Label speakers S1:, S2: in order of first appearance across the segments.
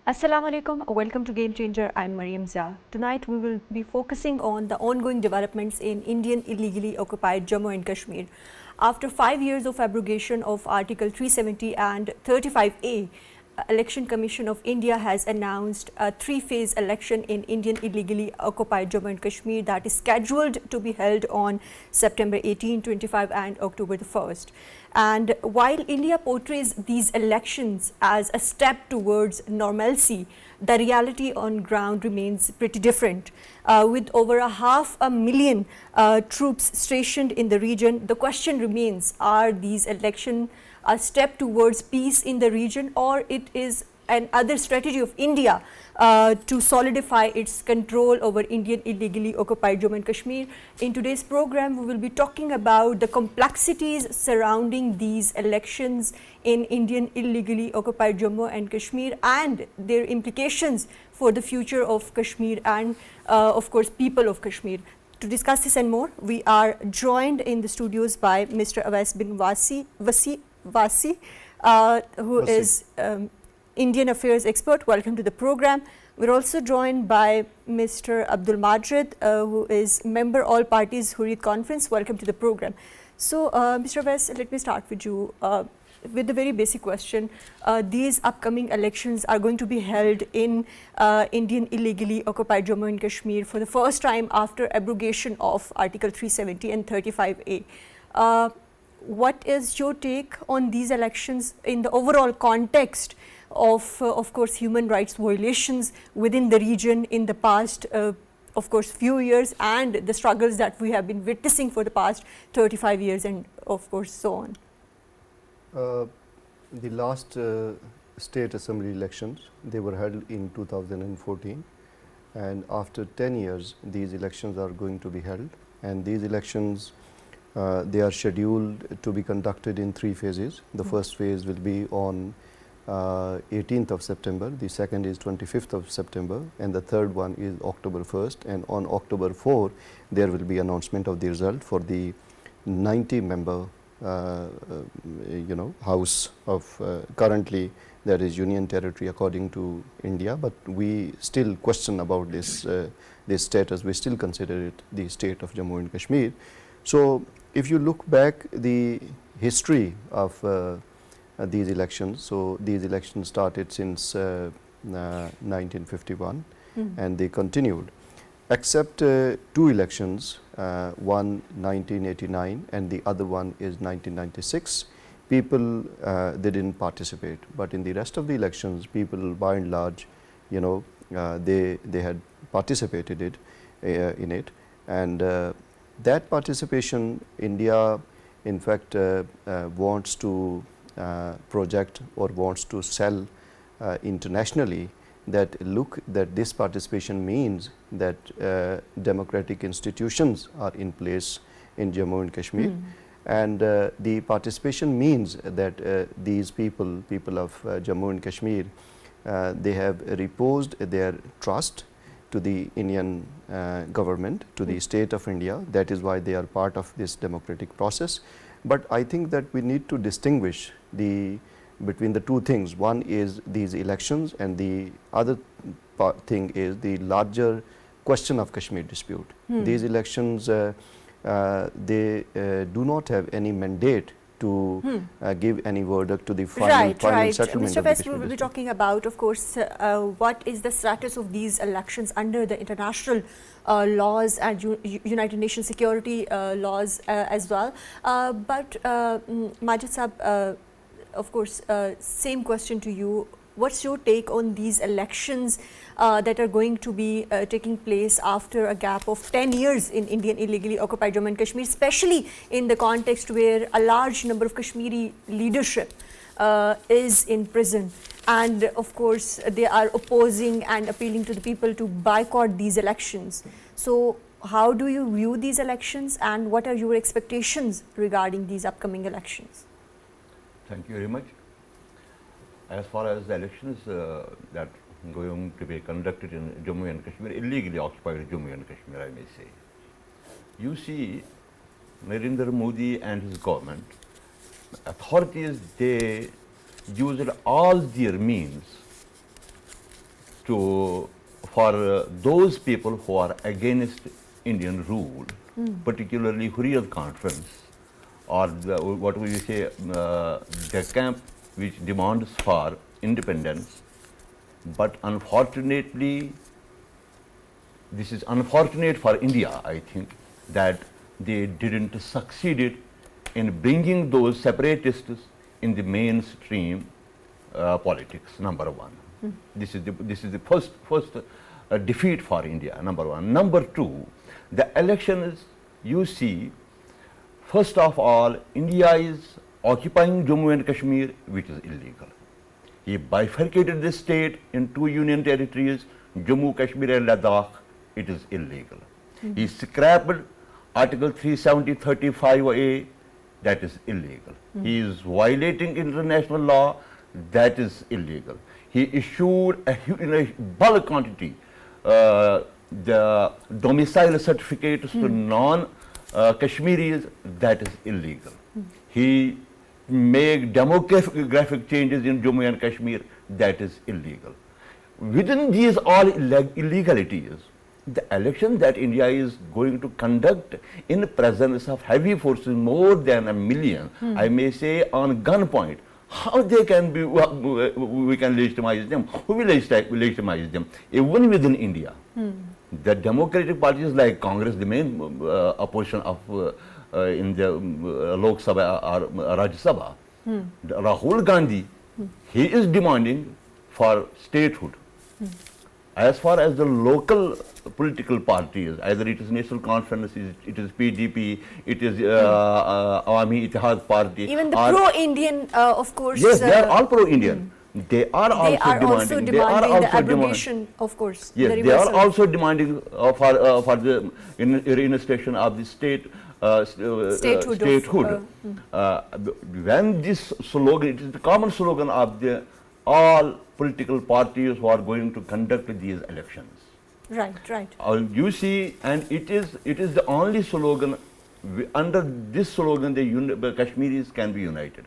S1: Assalamu alaikum, welcome to Game Changer. I'm Maryam Zia. Tonight we will be focusing on the ongoing developments in Indian illegally occupied Jammu and Kashmir. After 5 years of abrogation of Article 370 and 35A, Election Commission of India has announced a 3-phase election in Indian illegally occupied Jammu and Kashmir that is scheduled to be held on September 18, 25 and October the 1st. And while India portrays these elections as a step towards normalcy, the reality on ground remains pretty different. With over 500,000 troops stationed in the region, the question remains, are these elections a step towards peace in the region, or it is another strategy of India to solidify its control over Indian illegally occupied Jammu and Kashmir? In today's program, we will be talking about the complexities surrounding these elections in Indian illegally occupied Jammu and Kashmir and their implications for the future of Kashmir and of course people of Kashmir. To discuss this and more, we are joined in the studios by Mr. Awais bin Wasi, who is Indian affairs expert. Welcome to the program. We're also joined by Mr. Abdul Majid, who is member all parties Hurriyat conference. Welcome to the program. So, Mr. Awais, let me start with you with a very basic question. These upcoming elections are going to be held in Indian illegally occupied Jammu and Kashmir for the first time after abrogation of Article 370 and 35A. What is your take on these elections in the overall context of course, human rights violations within the region in the past, of course, few years, and the struggles that we have been witnessing for the past 35 years and, of course, so on?
S2: The last state assembly elections, they were held in 2014, and after 10 years, these elections are going to be held, and these elections they are scheduled to be conducted in 3 phases. The first phase will be on 18th of September, the second is 25th of September, and the third one is October 1st. And on October 4, there will be announcement of the result for the 90-member House of currently there is Union Territory according to India, but we still question about this status. We still consider it the state of Jammu and Kashmir. So, if you look back the history of these elections, so these elections started since 1951 and they continued, except 2 elections, one 1989 and the other one is 1996. People they didn't participate, but in the rest of the elections, people by and large, they had participated in it, and that participation, India in fact wants to project or wants to sell internationally that look that this participation means that democratic institutions are in place in Jammu and Kashmir, and the participation means that these people of Jammu and Kashmir, they have reposed their trust to the Indian government, to the state of India. That is why they are part of this democratic process. But I think that we need to distinguish between the 2 things. One is these elections, and the other thing is the larger question of Kashmir dispute. These elections, they do not have any mandate to give any verdict to the final settlement.
S1: Mr. West, we will be talking about, of course, what is the status of these elections under the international laws and United Nations security laws as well. But Majid Sahab, of course, same question to you. What's your take on these elections that are going to be taking place after a gap of 10 years in Indian illegally occupied Jammu and Kashmir, especially in the context where a large number of Kashmiri leadership is in prison, and of course they are opposing and appealing to the people to boycott these elections? So how do you view these elections, and what are your expectations regarding these upcoming elections?
S3: Thank you very much. As far as the elections that going to be conducted in Jammu and Kashmir, illegally occupied Jammu and Kashmir, I may say, you see Narendra Modi and his government, authorities, they used all their means for those people who are against Indian rule, particularly Hurriyat Conference, or what we say, the camp which demands for independence. But unfortunately, this is unfortunate for India, I think, that they didn't succeed in bringing those separatists in the mainstream politics, number one. This is the first defeat for India, number one. Number two, the elections, you see, first of all, India is occupying Jammu and Kashmir, which is illegal. He bifurcated the state in two union territories, Jammu, Kashmir and Ladakh. It is illegal. He scrapped Article 370-35A, that is illegal. He is violating international law, that is illegal. He issued in a bulk quantity the domicile certificates to non-Kashmiris, that is illegal. He made demographic changes in Jammu and Kashmir, that is illegal. Within these all illegalities, the election that India is going to conduct in the presence of heavy forces, more than 1 million, I may say, on gunpoint, how they can be, we can legitimize them? Who will legitimize them? Even within India, the democratic parties like Congress, the main opposition of in the Lok Sabha or Rajya Sabha, Rahul Gandhi, he is demanding for statehood. As far as the local political parties, either it is National Conference, it is PDP, it is Awami Ittihad Party.
S1: Even the pro-Indian, of course.
S3: Yes, they are all pro-Indian. They are also demanding
S1: the abrogation, of course.
S3: Yes, they are also demanding for the reinstatement of the statehood. When this slogan, it is the common slogan of the all political parties who are going to conduct these elections.
S1: Right, right.
S3: You see, and it is the only slogan. Under this slogan, the Kashmiris can be united.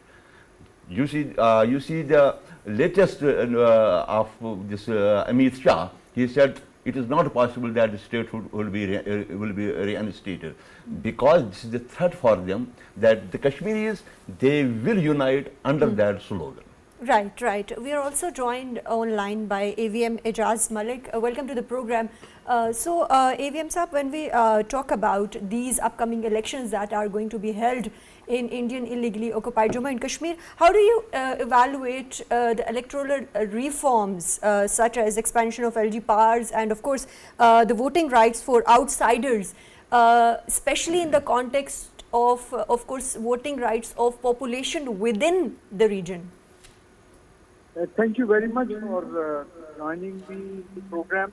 S3: You see the latest of this Amit Shah. He said it is not possible that the statehood will be reinstated, because this is the threat for them that the Kashmiris, they will unite under that slogan.
S1: Right, right. We are also joined online by A.V.M. Ijaz, Malik. Welcome to the program. So, A.V.M. Saab, when we talk about these upcoming elections that are going to be held in Indian illegally occupied Jammu and Kashmir, how do you evaluate the electoral reforms such as expansion of LG powers and, of course, the voting rights for outsiders, especially in the context of course, voting rights of population within the region?
S4: Thank you very much for joining the program.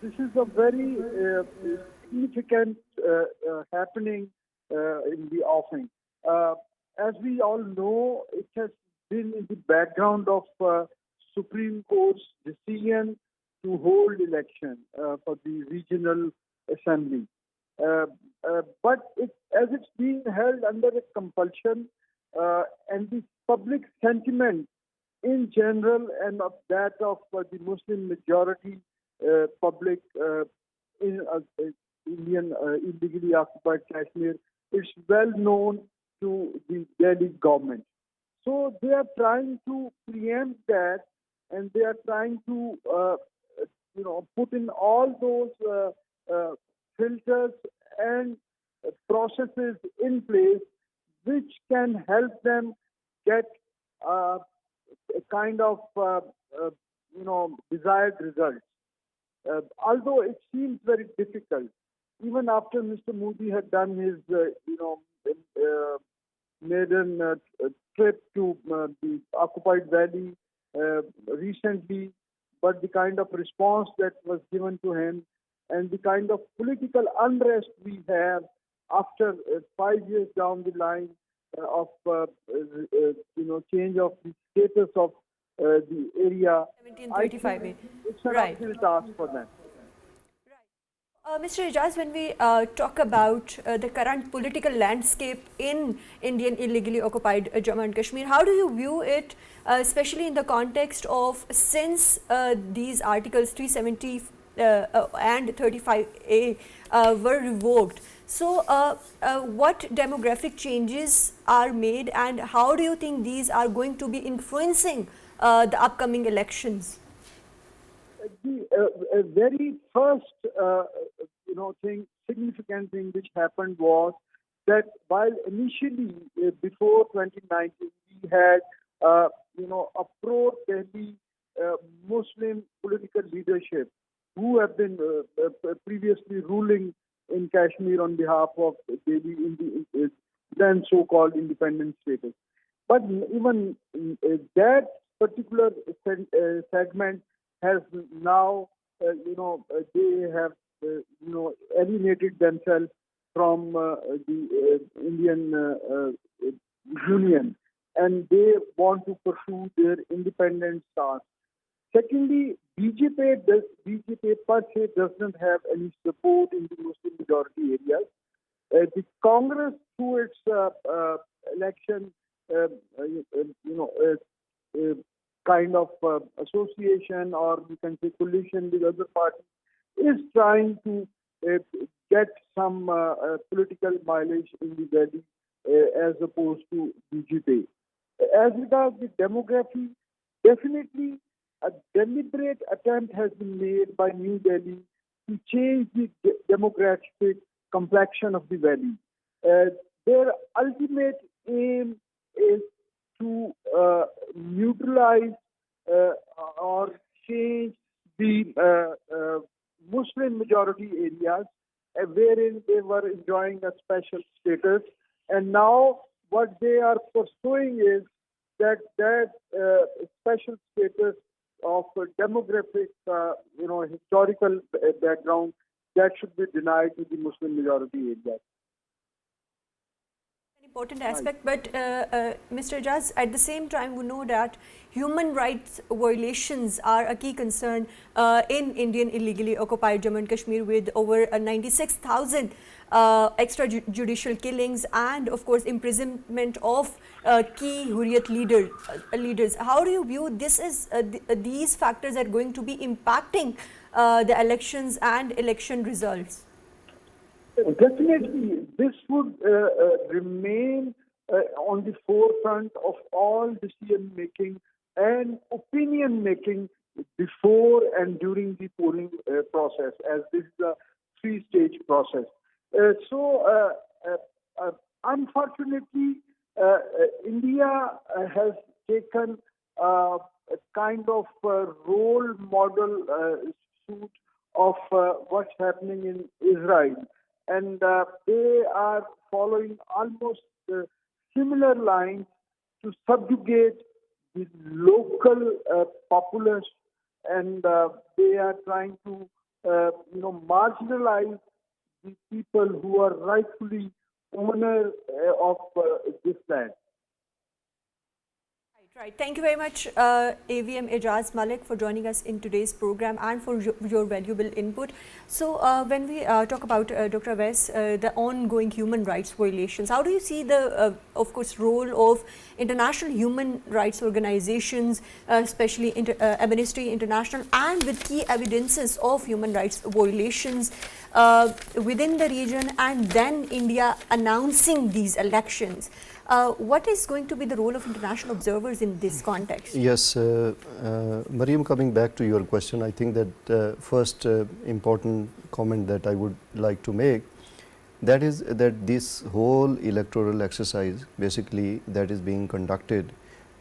S4: This is a very significant happening in the offing. As we all know, it has been in the background of Supreme Court's decision to hold election for the regional assembly. But as it's being held under a compulsion, and the public sentiment in general and of that of the Muslim majority public in Indian illegally occupied Kashmir, it's well known to the Delhi government. So they are trying to preempt that, and they are trying to put in all those filters and processes in place which can help them get a kind of desired results. Although it seems very difficult, even after Mr. Modi had done his maiden trip to the occupied valley recently, but the kind of response that was given to him and the kind of political unrest we have after 5 years down the line of change of the status of the area.
S1: 1735A.
S4: It's an uphill task for them.
S1: Mr. Ijaz, when we talk about the current political landscape in Indian illegally occupied Jammu and Kashmir, how do you view it, especially in the context of since these articles 370 and 35A were revoked? So, what demographic changes are made, and how do you think these are going to be influencing the upcoming elections?
S4: The very first, significant thing which happened was that while initially before 2019 we had, a pro-Delhi Muslim political leadership who have been previously ruling in Kashmir on behalf of Delhi in the then so-called independent status. But even that particular segment has now, they have, alienated themselves from the Indian Union, and they want to pursue their independent stance. Secondly, BJP per se does not have any support in the Muslim majority areas. The Congress, through its election, kind of association, or you can say coalition with other parties, is trying to get some political mileage in the Delhi as opposed to BJP. As regards the demography, definitely a deliberate attempt has been made by New Delhi to change the demographic complexion of the valley. Their ultimate aim is to neutralize or change the Muslim majority areas wherein they were enjoying a special status, and now what they are pursuing is that special status of demographic, historical background, that should be denied to the Muslim majority areas.
S1: Important aspect, but Mr. Ijaz, at the same time we know that human rights violations are a key concern in Indian illegally occupied Jammu and Kashmir, with over 96,000 extrajudicial killings and of course imprisonment of key Hurriyat leaders. How do you view this is these factors are going to be impacting the elections and election results?
S4: Definitely, this would remain on the forefront of all decision making and opinion making before and during the polling process, as this is a three-stage process. Unfortunately, India has taken a kind of role model suit of what's happening in Israel. And they are following almost similar lines to subjugate the local populace, and they are trying to, marginalize the people who are rightfully owners of this land.
S1: Right. Thank you very much, A.V.M. Ijaz Malik, for joining us in today's program and for your valuable input. So, when we talk about Dr. Awais, the ongoing human rights violations, how do you see the, of course, role of international human rights organizations, especially Amnesty International, and with key evidences of human rights violations within the region, and then India announcing these elections? What is going to be the role of international observers in this context?
S2: Yes, Maryam, coming back to your question, I think that first important comment that I would like to make, that is that this whole electoral exercise basically that is being conducted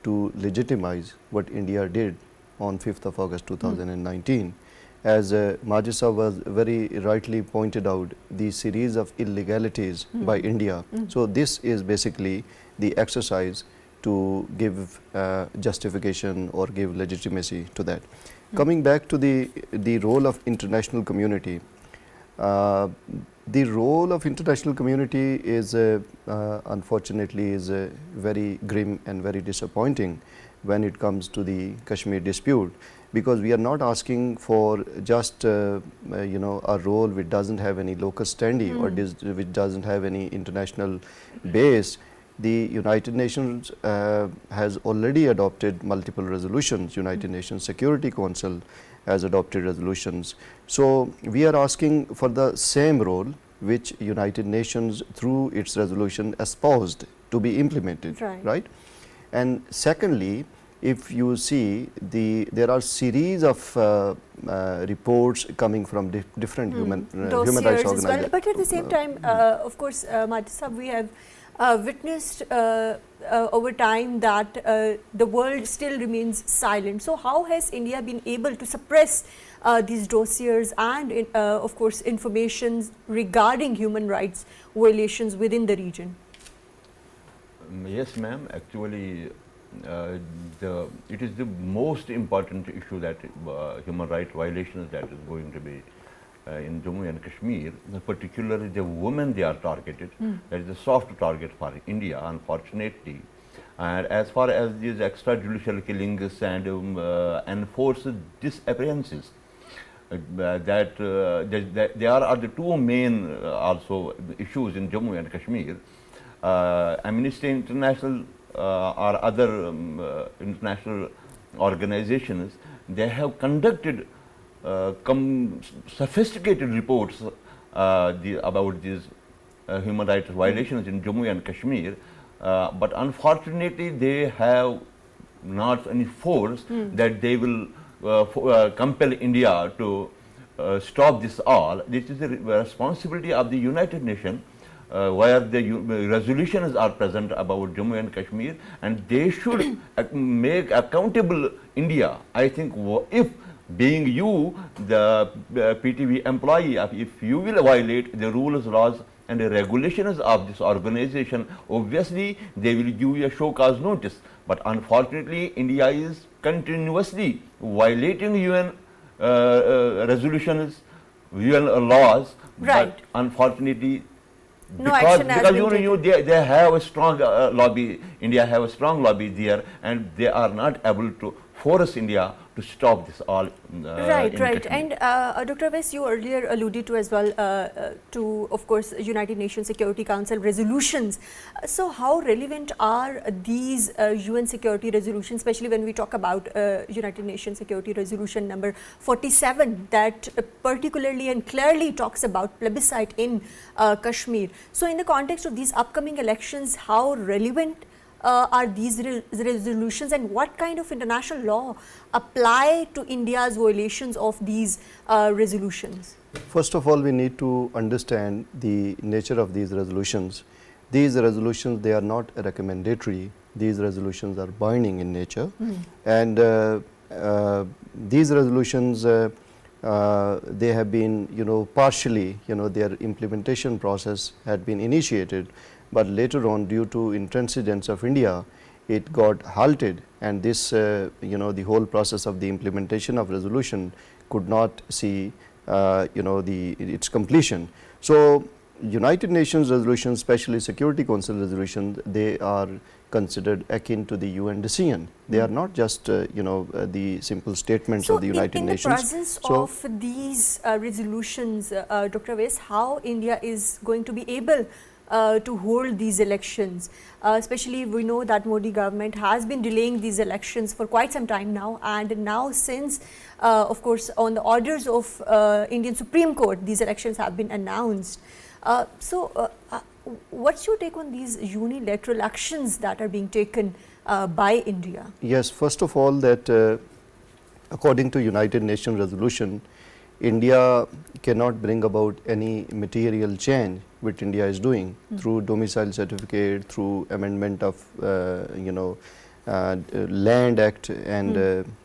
S2: to legitimize what India did on 5th of August 2019. As Majid was very rightly pointed out, the series of illegalities by India. So this is basically the exercise to give justification or give legitimacy to that. Coming back to the role of international community, the role of international community is unfortunately is very grim and very disappointing when it comes to the Kashmir dispute, because we are not asking for just a role which doesn't have any locus standi or which doesn't have any international base. The United Nations has already adopted multiple resolutions. United Nations Security Council has adopted resolutions. So we are asking for the same role which United Nations through its resolution espoused to be implemented, right? And secondly, if you see, there are series of reports coming from different human rights organizations.
S1: But at the same time, of course, Majid Sahab, we have witnessed over time that the world still remains silent. So how has India been able to suppress these dossiers and of course information regarding human rights violations within the region?
S3: Yes, ma'am. Actually, it is the most important issue that human rights violations that is going to be in Jammu and Kashmir, particularly the women they are targeted. That is a soft target for India, unfortunately. And as far as these extrajudicial killings and enforced disappearances, there are the two main also issues in Jammu and Kashmir. Amnesty International or other international organizations, they have conducted sophisticated reports about these human rights violations in Jammu and Kashmir, but unfortunately they have not any force that they will compel India to stop this all. This is the responsibility of the United Nations, where the resolutions are present about Jammu and Kashmir, and they should make accountable India. I think if being you, the PTV employee, if you will violate the rules, laws and the regulations of this organization, obviously they will give you a show cause notice. But unfortunately, India is continuously violating UN resolutions, UN laws, but unfortunately, because they have a strong lobby, India have a strong lobby there, and they are not able to force India to stop this all.
S1: Right. And Dr. Awais, you earlier alluded to as well to, of course, United Nations Security Council resolutions. So how relevant are these UN security resolutions, especially when we talk about United Nations Security Resolution number 47, that particularly and clearly talks about plebiscite in Kashmir. So in the context of these upcoming elections, how relevant are these resolutions, and what kind of international law apply to India's violations of these resolutions?
S2: First of all, we need to understand the nature of these resolutions. These resolutions, they are not recommendatory. These resolutions are binding in nature. And these resolutions, they have been, partially, their implementation process had been initiated, but later on, due to intransigence of India, it got halted, and this, the whole process of the implementation of resolution could not see, its completion. So, United Nations resolutions, especially Security Council resolutions, they are considered akin to the UN decision. They are not just, the simple statements of the United Nations.
S1: In the presence of these resolutions, Dr. Awais, how India is going to be able to hold these elections, especially we know that Modi government has been delaying these elections for quite some time now, and now since of course on the orders of Indian Supreme Court these elections have been announced. So what's your take on these unilateral actions that are being taken by India?
S2: Yes, first of all, that according to United Nations resolution, India cannot bring about any material change which India is doing through domicile certificate, through amendment of Land Act, and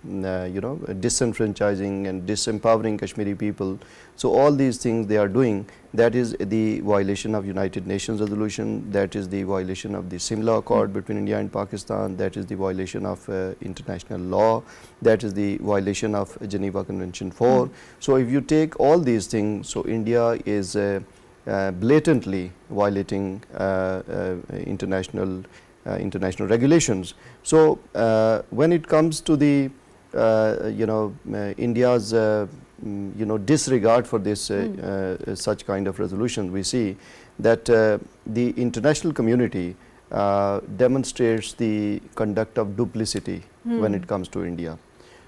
S2: disenfranchising and disempowering Kashmiri people. So all these things they are doing, that is the violation of United Nations resolution, that is the violation of the Simla Accord between India and Pakistan, that is the violation of international law, that is the violation of Geneva Convention 4. So if you take all these things, so India is blatantly violating international regulations. So when it comes to the India's disregard for this such kind of resolution, we see that the international community demonstrates the conduct of duplicity when it comes to India.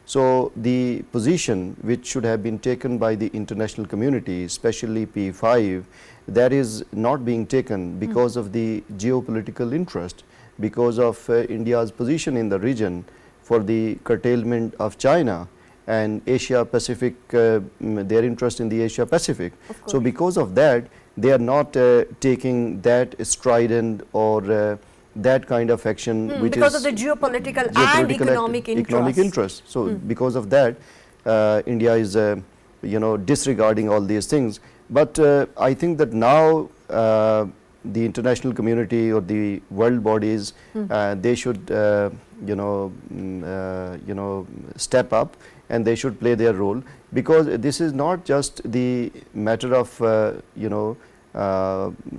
S2: So the position which should have been taken by the international community, especially P5, that is not being taken because of the geopolitical interest, because of India's position in the region for the curtailment of China and Asia Pacific, their interest in the Asia Pacific. So because of that, they are not taking that strident or that kind of action which
S1: because
S2: is
S1: of the geopolitical and economic
S2: interest. So because of that, India is disregarding all these things. But I think that now the international community or the world bodies, they should step up and they should play their role, because this is not just the matter of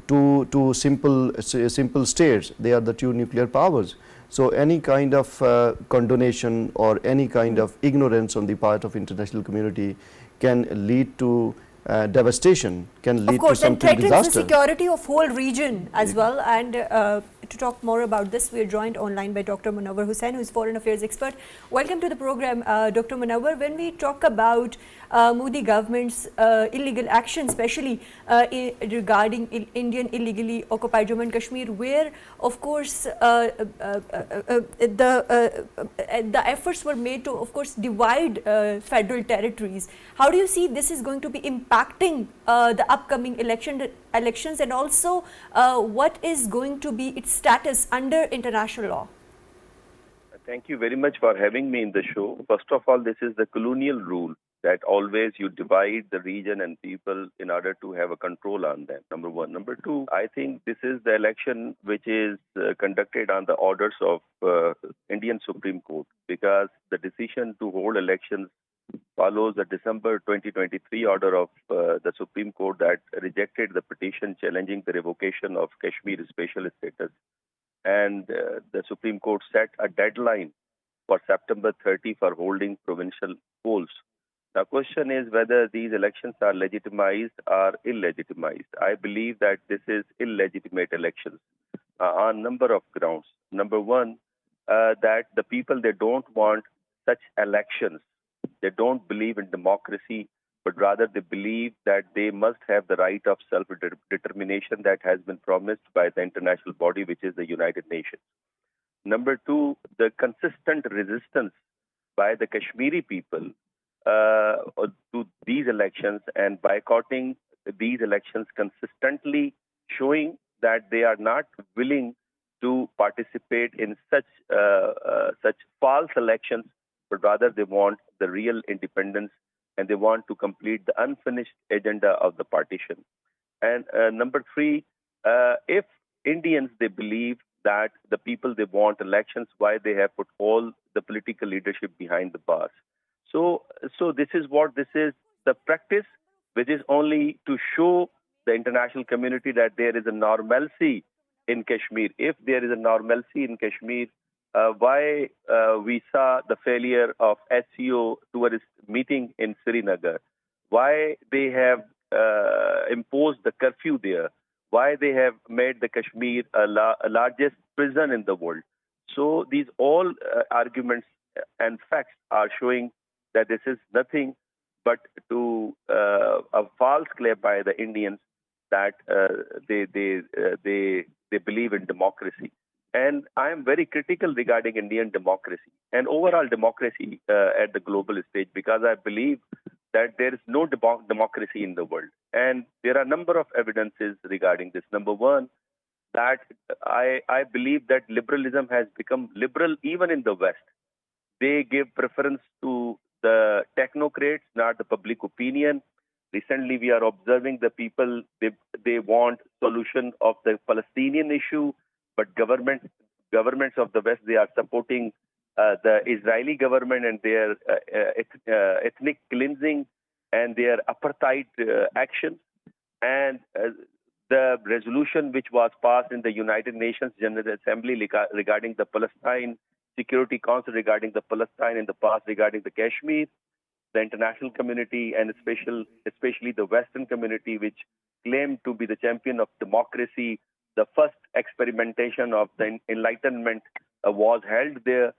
S2: two simple states. They are the two nuclear powers. So any kind of condonation or any kind of ignorance on the part of international community can lead to devastation, can lead to something
S1: and threatens
S2: disaster.
S1: the security of whole region as well. And to talk more about this, we are joined online by Dr. Munawar Hussain, who is foreign affairs expert. Welcome to the program, Dr. Munawar. When we talk about Modi government's illegal action, especially regarding Indian illegally occupied Jammu and Kashmir, where of course the efforts were made to, of course, divide federal territories. How do you see this is going to be impacting the upcoming elections, and also what is going to be its status under international law?
S5: Thank you very much for having me in the show. First of all, this is the colonial rule that always you divide the region and people in order to have a control on them, number one. Number two, I think this is the election which is conducted on the orders of Indian Supreme Court, because the decision to hold elections follows the December 2023 order of the Supreme Court that rejected the petition challenging the revocation of Kashmir special status. And the Supreme Court set a deadline for September 30 for holding provincial polls. The question is whether these elections are legitimized or illegitimized. I believe that this is illegitimate elections on a number of grounds. Number one, that the people, they don't want such elections. They don't believe in democracy, but rather they believe that they must have the right of self-determination that has been promised by the international body, which is the United Nations. Number two, the consistent resistance by the Kashmiri people to these elections and boycotting these elections consistently, showing that they are not willing to participate in such false elections, but rather they want the real independence and they want to complete the unfinished agenda of the partition. And number three, if Indians, they believe that the people, they want elections, why they have put all the political leadership behind the bars. So this is what this is, the practice, which is only to show the international community that there is a normalcy in Kashmir. If there is a normalcy in Kashmir, why we saw the failure of SCO tourist meeting in Srinagar, why they have imposed the curfew there, why they have made the Kashmir a largest prison in the world. So these all arguments and facts are showing that this is nothing but to a false claim by the Indians that they believe in democracy. And I am very critical regarding Indian democracy and overall democracy at the global stage, because I believe that there is no democracy in the world. And there are a number of evidences regarding this. Number one, that I believe that liberalism has become liberal even in the West. They give preference to the technocrats, not the public opinion. Recently, we are observing the people, they want solution of the Palestinian issue, but governments of the West, they are supporting the Israeli government and their ethnic cleansing and their apartheid actions. And the resolution which was passed in the United Nations General Assembly regarding the Palestine Security Council regarding the Palestine in the past, regarding the Kashmir, the international community, and especially the Western community, which claimed to be the champion of democracy. The first experimentation of the Enlightenment was held there.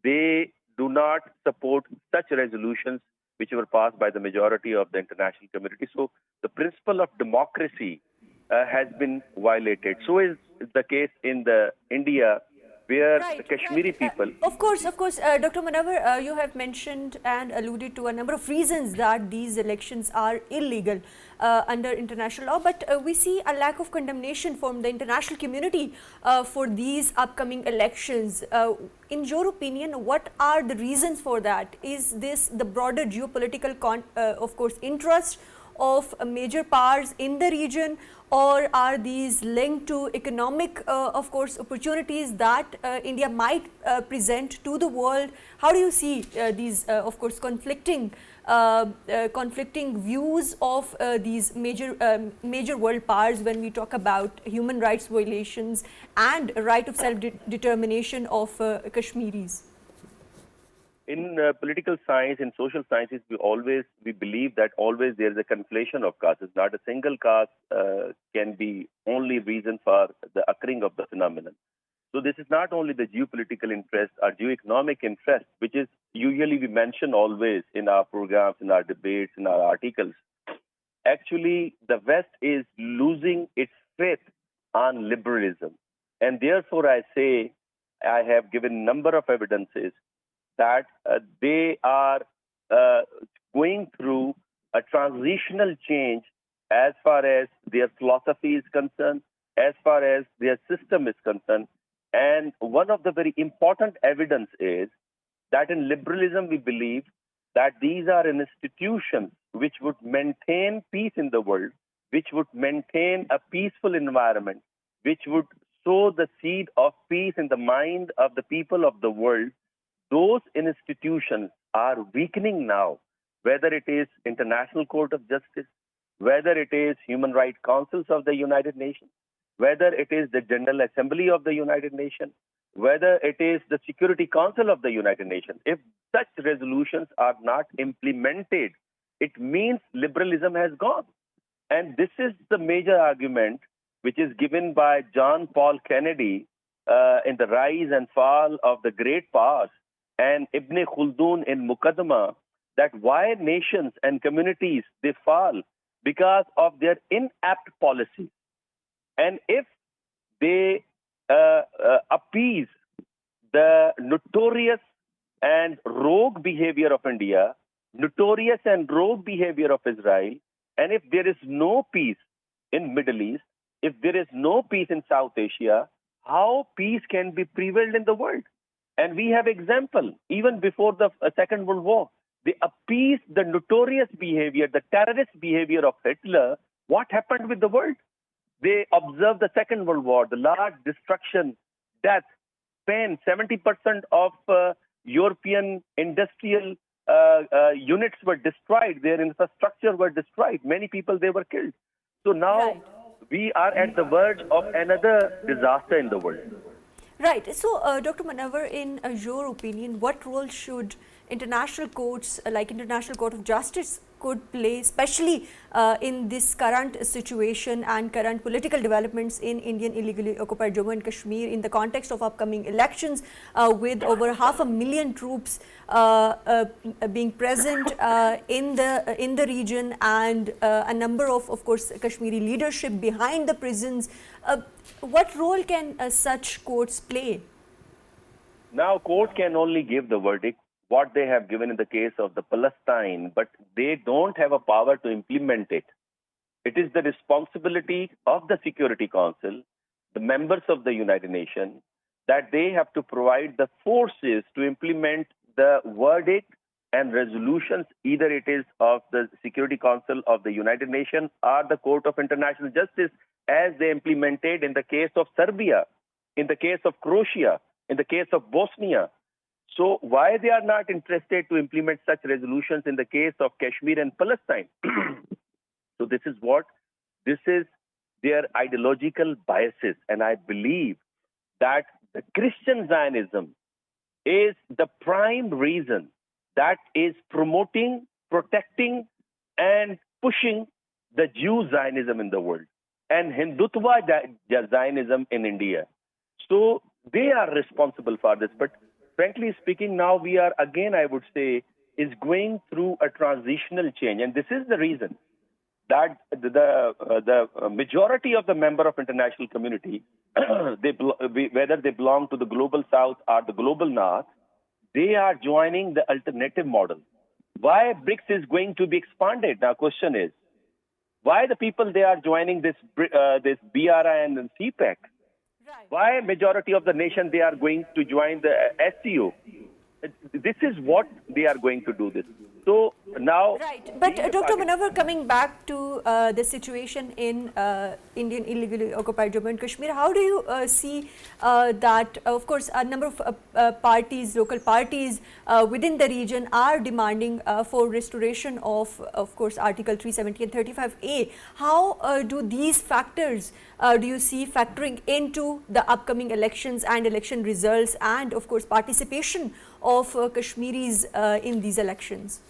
S5: They do not support such resolutions which were passed by the majority of the international community. So the principle of democracy has been violated. So is the case in the India, where the Kashmiri people.
S1: Of course, Dr. Munawar, you have mentioned and alluded to a number of reasons that these elections are illegal under international law, but we see a lack of condemnation from the international community for these upcoming elections. In your opinion, what are the reasons for that? Is this the broader geopolitical, of course, interest of major powers in the region, or are these linked to economic, of course, opportunities that India might present to the world? How do you see these, of course, conflicting views of these major world powers when we talk about human rights violations and right of self-determination of Kashmiris?
S5: In political science, in social sciences, we believe that always there is a conflation of castes. Not a single caste can be only reason for the occurring of the phenomenon. So this is not only the geopolitical interest or geoeconomic interest, which is usually we mention always in our programs, in our debates, in our articles. Actually, the West is losing its faith on liberalism. And therefore, I say, I have given a number of evidences that they are going through a transitional change as far as their philosophy is concerned, as far as their system is concerned. And one of the very important evidence is that in liberalism, we believe that these are institutions which would maintain peace in the world, which would maintain a peaceful environment, which would sow the seed of peace in the mind of the people of the world. Those institutions are weakening now, whether it is International Court of Justice, whether it is Human Rights Councils of the United Nations, whether it is the General Assembly of the United Nations, whether it is the Security Council of the United Nations. If such resolutions are not implemented, it means liberalism has gone. And this is the major argument which is given by John Paul Kennedy in The Rise and Fall of the Great Powers, and Ibn Khaldun in Muqaddama, that why nations and communities, they fall because of their inept policies. And if they appease the notorious and rogue behavior of India, notorious and rogue behavior of Israel, and if there is no peace in Middle East, if there is no peace in South Asia, how peace can be prevailed in the world? And we have example, even before the Second World War, they appeased the notorious behavior, the terrorist behavior of Hitler. What happened with the world? They observed the Second World War, the large destruction, death, pain. 70% of European industrial units were destroyed. Their infrastructure were destroyed. Many people, they were killed. So now we are at the verge of another disaster in the world.
S1: Right. So, Dr. Munawar, in your opinion, what role should international courts like International Court of Justice could play, especially in this current situation and current political developments in Indian illegally occupied Jammu and Kashmir in the context of upcoming elections, with over 500,000 troops being present in the region, and a number of course, Kashmiri leadership behind the prisons. What role can such courts play?
S5: Now, court can only give the verdict, what they have given in the case of the Palestine, but they don't have a power to implement it. It is the responsibility of the Security Council, the members of the United Nations, that they have to provide the forces to implement the verdict and resolutions, either it is of the Security Council of the United Nations or the Court of International Justice, as they implemented in the case of Serbia, in the case of Croatia, in the case of Bosnia. So why they are not interested to implement such resolutions in the case of Kashmir and Palestine? So this is their ideological biases. And I believe that the Christian Zionism is the prime reason that is promoting, protecting, and pushing the Jew Zionism in the world and Hindutva Zionism in India. So they are responsible for this. But frankly speaking, now we are again, I would say, is going through a transitional change. And this is the reason that the majority of the member of international community, whether they belong to the global south or the global north, they are joining the alternative model. Why BRICS is going to be expanded? Now, question is, why the people they are joining this BRI and CPEC?
S1: Right.
S5: Why majority of the nation they are going to join the SCO? This is what they are going to do this. So now,
S1: right. But Dr. Munawar, coming back to the situation in Indian illegally occupied Jammu and Kashmir, how do you see that, of course, a number of parties, local parties within the region are demanding for restoration of course, Article 370 and 35A. How do these factors do you see factoring into the upcoming elections and election results and, of course, participation of Kashmiris in these elections?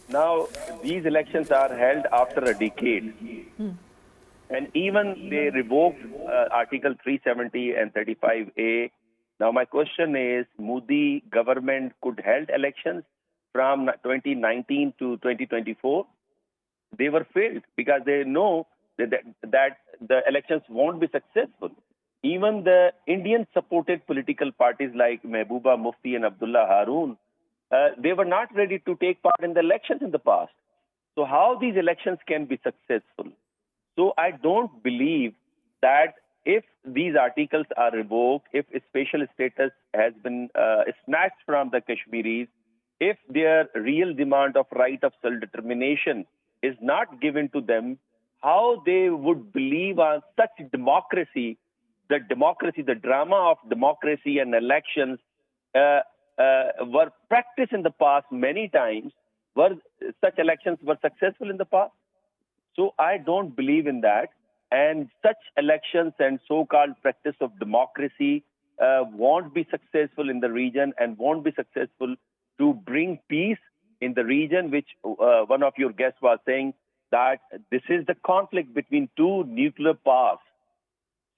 S5: Now, these elections are held after a decade. And even they revoked Article 370 and 35A. Now, my question is, Modi government could held elections from 2019 to 2024. They were failed because they know that the elections won't be successful. Even the Indian-supported political parties like Mehbooba Mufti and Abdullah Haroon, they were not ready to take part in the elections in the past. So how these elections can be successful? So I don't believe that if these articles are revoked, if a special status has been snatched from the Kashmiris, if their real demand of right of self-determination is not given to them, how they would believe on such democracy, the drama of democracy and elections were practiced in the past many times. Such elections were successful in the past? So I don't believe in that. And such elections and so-called practice of democracy won't be successful in the region and won't be successful to bring peace in the region, which one of your guests was saying that this is the conflict between two nuclear powers.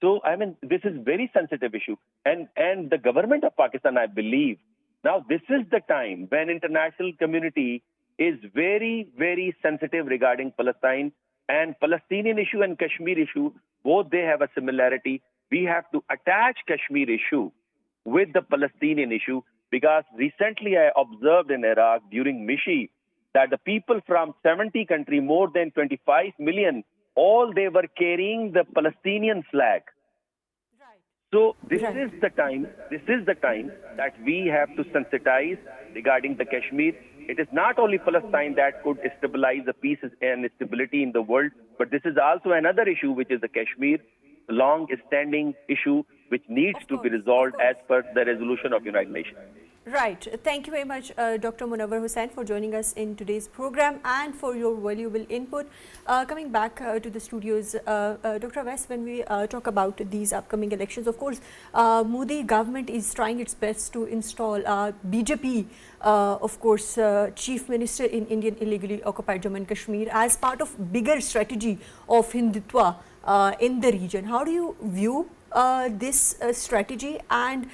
S5: So, I mean, this is very sensitive issue. And the government of Pakistan, I believe, now this is the time when international community is very, very sensitive regarding Palestine. And Palestinian issue and Kashmir issue, both they have a similarity. We have to attach Kashmir issue with the Palestinian issue because recently I observed in Iraq during Mishi that the people from 70 countries, more than 25 million, all they were carrying the Palestinian flag.
S1: Right.
S5: So this is the time that we have to sensitize regarding the Kashmir. It is not only Palestine that could stabilize the peace and stability in the world, but this is also another issue, which is the Kashmir, long-standing issue, which needs to be resolved as per the resolution of United Nations.
S1: Right. Thank you very much, Dr. Munawar Hussain, for joining us in today's program and for your valuable input. Coming back to the studios, Dr. Awais, when we talk about these upcoming elections, of course, Modi government is trying its best to install BJP, of course, Chief Minister in Indian illegally occupied Jammu and Kashmir as part of bigger strategy of Hindutva in the region. How do you view this strategy, and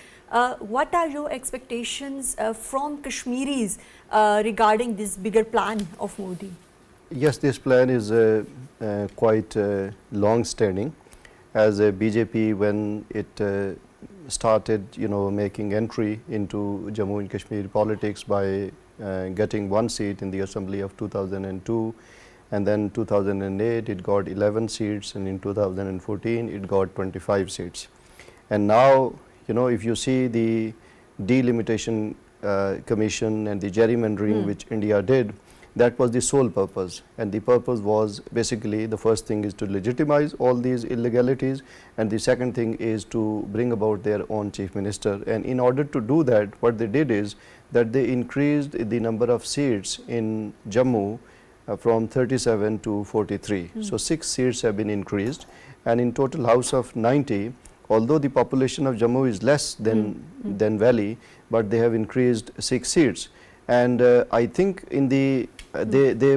S1: what are your expectations from Kashmiris regarding this bigger plan of Modi?
S2: Yes, this plan is quite long-standing. As a BJP, when it started, making entry into Jammu and Kashmir politics by getting one seat in the Assembly of 2002, and then 2008 it got 11 seats, and in 2014 it got 25 seats. And now, if you see the delimitation commission and the gerrymandering which India did, that was the sole purpose. And the purpose was basically, the first thing is to legitimize all these illegalities, and the second thing is to bring about their own chief minister. And in order to do that, what they did is that they increased the number of seats in Jammu from 37 to 43. So 6 seats have been increased, and in total house of 90, although the population of Jammu is less than Valley, but they have increased 6 seats. And I think in the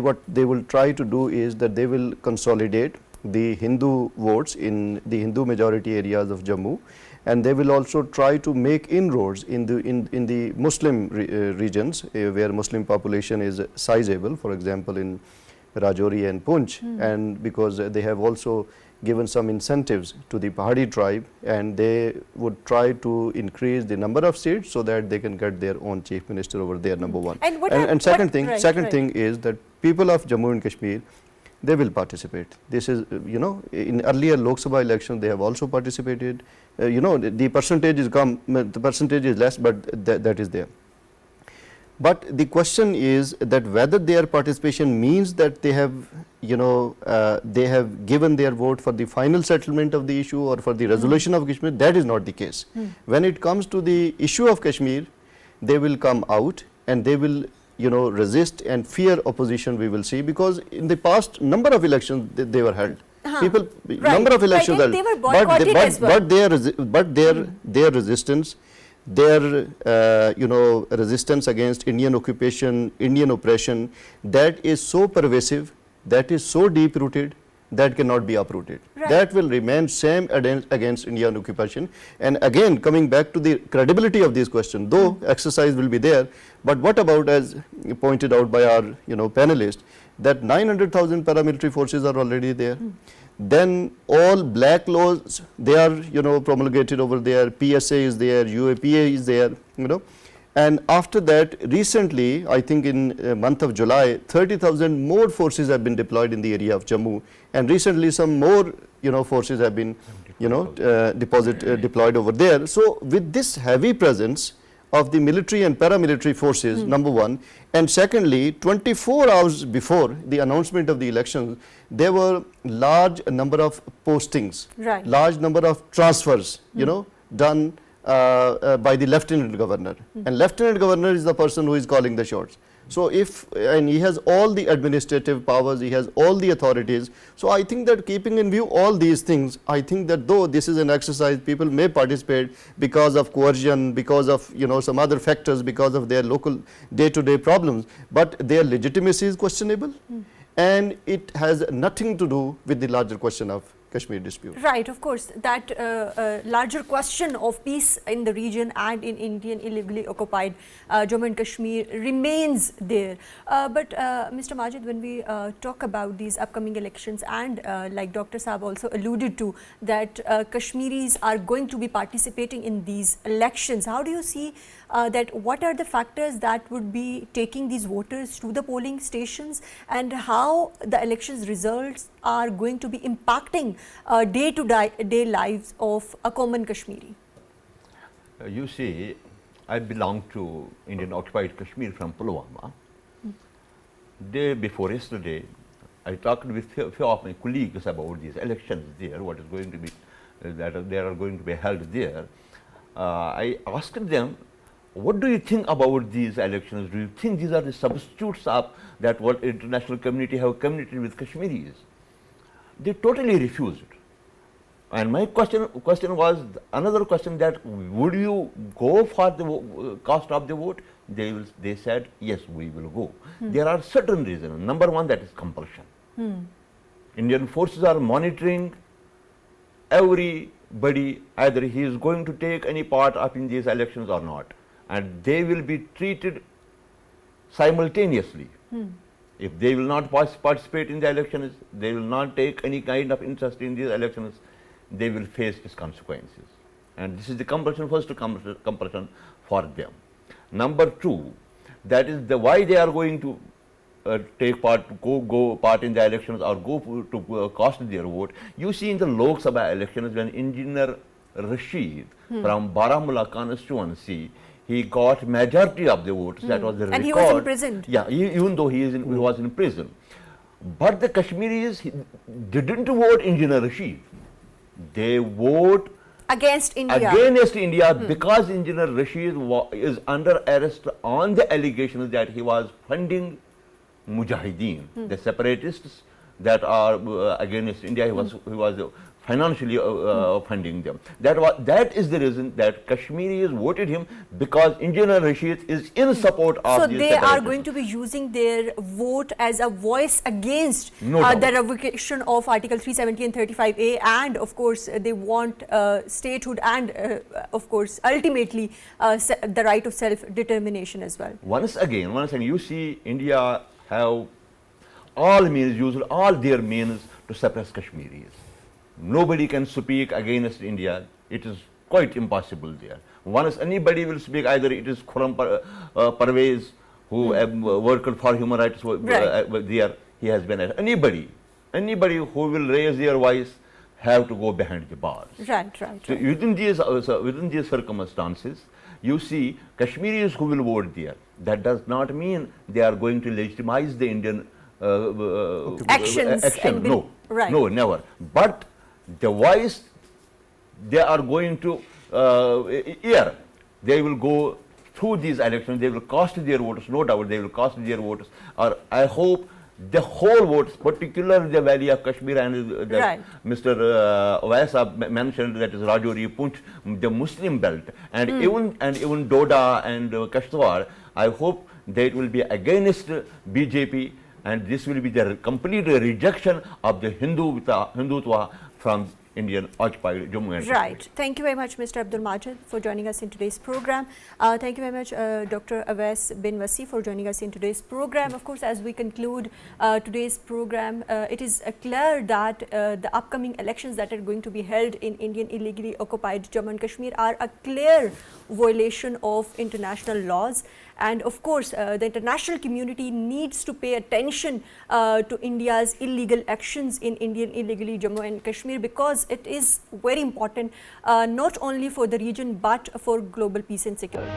S2: what they will try to do is that they will consolidate the Hindu votes in the Hindu majority areas of Jammu, and they will also try to make inroads in the Muslim regions where Muslim population is sizable, for example in Rajouri and Poonch, and because they have also given some incentives to the Pahadi tribe, and they would try to increase the number of seats so that they can get their own chief minister over there, number one. And second thing is that people of Jammu and Kashmir, they will participate. This is, in earlier Lok Sabha elections, they have also participated. The percentage is less, but that is there. But the question is that whether their participation means that they have, they have given their vote for the final settlement of the issue or for the resolution of Kashmir. That is not the case. When it comes to the issue of Kashmir, they will come out and they will, resist and fear opposition, we will see, because in the past number of elections they were held. People, number of elections held.
S1: They were boycotted as well.
S2: But their resistance, their resistance against Indian occupation, Indian oppression, that is so pervasive, that is so deep rooted, that cannot be uprooted. That will remain same against Indian occupation. And again, coming back to the credibility of this question, though exercise will be there, but what about, as pointed out by our panelists, that 900,000 paramilitary forces are already there. Then all black laws, they are promulgated over there, PSA is there, UAPA is there, and after that, recently, I think in month of July, 30,000 more forces have been deployed in the area of Jammu, and recently some more forces have been deployed over there. So with this heavy presence of the military and paramilitary forces, number one, and secondly, 24 hours before the announcement of the elections, there were large number of postings, large number of transfers, done by the Lieutenant Governor, and Lieutenant Governor is the person who is calling the shots. So and he has all the administrative powers, he has all the authorities. So I think that keeping in view all these things, I think that though this is an exercise, people may participate because of coercion, because of some other factors, because of their local day-to-day problems, but their legitimacy is questionable, and it has nothing to do with the larger question of Kashmir dispute.
S1: Right, of course, that larger question of peace in the region and in Indian illegally occupied Jammu and Kashmir remains there. But Mr. Majid, when we talk about these upcoming elections, and like Dr. Saab also alluded to, that Kashmiris are going to be participating in these elections, how do you see that, what are the factors that would be taking these voters to the polling stations, and how the elections results are going to be impacting day-to-day lives of a common Kashmiri?
S3: You see, I belong to Indian occupied Kashmir from Pulwama. Day before yesterday, I talked with few of my colleagues about these elections there, what is going to be, that they are going to be held there. I asked them, what do you think about these elections? Do you think these are the substitutes of that what international community have communicated with Kashmiris? They totally refused. And my question was another question, that would you go for the cost of the vote? They said, yes, we will go. There are certain reasons. Number one, that is compulsion. Indian forces are monitoring everybody, either he is going to take any part up in these elections or not. And they will be treated simultaneously. If they will not participate in the elections, they will not take any kind of interest in these elections, they will face its consequences. And this is the compulsion, first compulsion for them. Number two, that is why they are going to take part, go part in the elections or go to cast their vote. You see in the Lok Sabha elections, when Engineer Rashid from Baramulla constituency, he got majority of the votes. That was the record.
S1: And he was imprisoned.
S3: Yeah, even though he was in prison. But the Kashmiris didn't vote Engineer Rashid. They vote
S1: against India.
S3: Against India, because Engineer Rashid is under arrest on the allegations that he was funding Mujahideen, the separatists that are against India. He was financially funding them. That is the reason that Kashmiris voted him, because Indian Rashid is in support of
S1: So
S3: these
S1: they are
S3: separatists.
S1: going to be using their vote as a voice against
S3: No doubt.
S1: the revocation of Article 370 and 35A, and of course they want statehood and of course ultimately the right of self-determination as well.
S3: Once again, you see India have all means, used all their means to suppress Kashmiris. Nobody can speak against India. It is quite impossible there. Once anybody will speak, either it is Khurram Parvez, who worked for human rights there, he has been anybody who will raise their voice have to go behind the bars.
S1: Right.
S3: So within these circumstances, you see Kashmiris who will vote there. That does not mean they are going to legitimize the Indian
S1: Actions.
S3: No,
S1: Right.
S3: no, never. But the voice they are going to they will go through these elections. They will cast their votes. No doubt, they will cast their votes. Or I hope the whole votes, particularly the Valley of Kashmir and Mr. Awais mentioned, that is Rajouri, Punch, the Muslim belt, and even Doda and Kashtwar. I hope they will be against BJP, and this will be the complete rejection of the Hindutva from Indian occupied Jammu and Kashmir.
S1: Right. Thank you very much, Mr. Abdul Majid, for joining us in today's program. Thank you very much, Dr. Awais bin Wasi, for joining us in today's program. Of course, as we conclude today's program, it is clear that the upcoming elections that are going to be held in Indian illegally occupied Jammu and Kashmir are a clear violation of international laws. And of course, the international community needs to pay attention to India's illegal actions in Indian illegally Jammu and Kashmir, because it is very important not only for the region but for global peace and security.